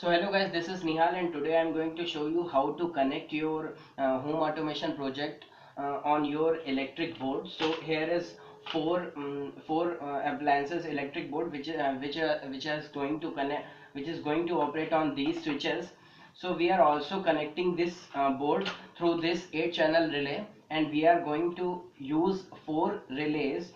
So hello guys, this is Nihal and today I am going to show you how to connect your home automation project on your electric board. So here is four appliances electric board which is going to connect, which is going to operate on these switches. So we are also connecting this board through this 8-channel relay, and we are going to use 4 relays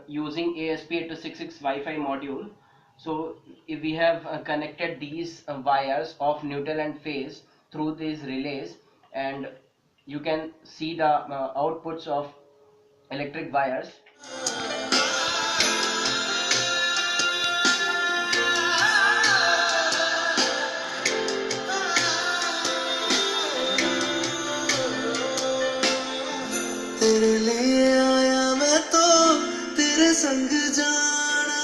using ASP8266 Wi-Fi module. So if we have connected these wires of neutral and phase through these relays, and you can see the outputs of electric wires. तेरे लिए आया मैं तो तेरे संग जाना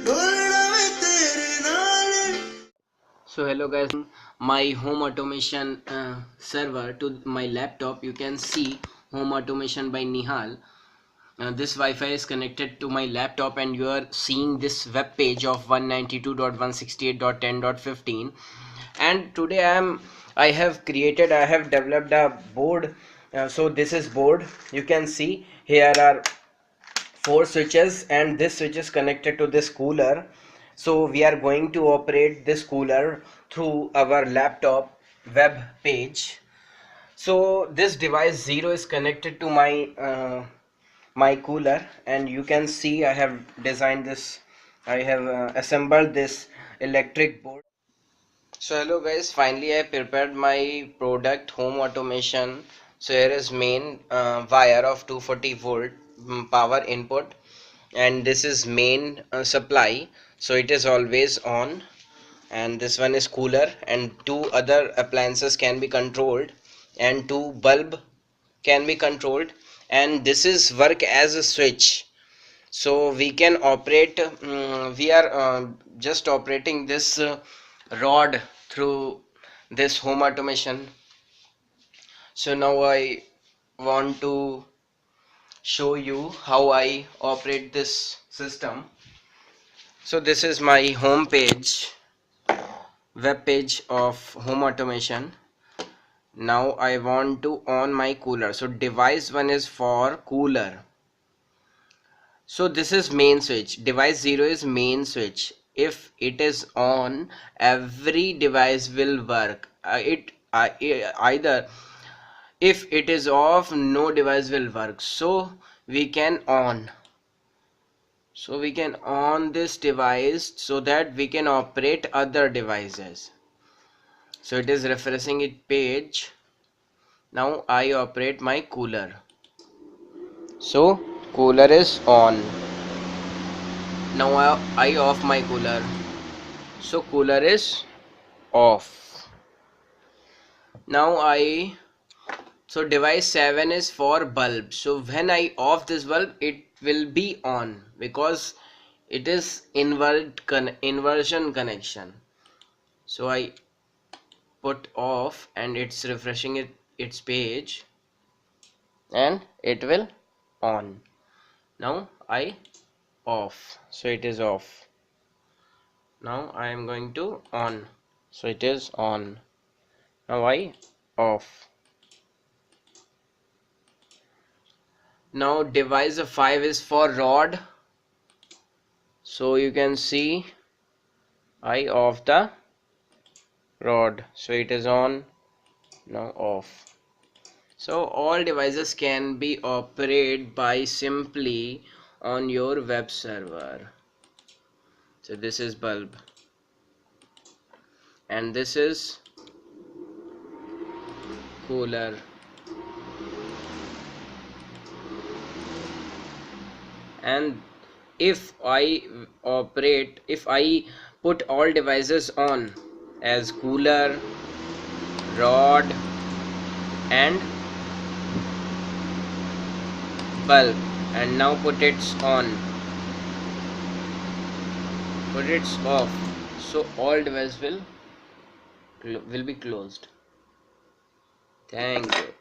डोलना में तेरे नाल. So hello guys, my home automation server to my laptop. You can see home automation by Nihal. This Wi-Fi is connected to my laptop and you are seeing this web page of 192.168.10.15. and today I have developed a board. So this is board. You can see here are 4 switches and this switch is connected to this cooler. So we are going to operate this cooler through our laptop web page. So this device 0 is connected to my cooler, and you can see I have designed this, I have assembled this electric board. So hello guys, finally I prepared my product home automation. So here is main wire of 240 volt power input, and this is main supply, so it is always on. And this one is cooler, and 2 other appliances can be controlled, and 2 bulb can be controlled, and this is work as a switch. So we can operate, we are just operating this rod through this home automation. So now I want to show you how I operate this system. So this is my home page, web page of home automation. Now I want to on my cooler. So device 1 is for cooler. So this is main switch. Device 0 is main switch. If it is on, every device will work. Either if it is off, no device will work. So we can on. So we can on this device so that we can operate other devices. So it is refreshing it page. Now I operate my cooler. So cooler is on. Now I off my cooler. So cooler is off. Now so device 7 is for bulb. So when I off this bulb, it will be on because it is inversion connection. So I put off and it's refreshing its page, and it will on. Now I off, so it is off. Now I am going to on, so it is on. Now I off. Now device 5 is for rod. So you can see I off the rod, so it is on. Now off. So all devices can be operated by simply on your web server. So this is bulb, and this is cooler, and if I put all devices on as cooler, rod and bulb, and now put it on, put it off, so all devices will be closed. Thank you.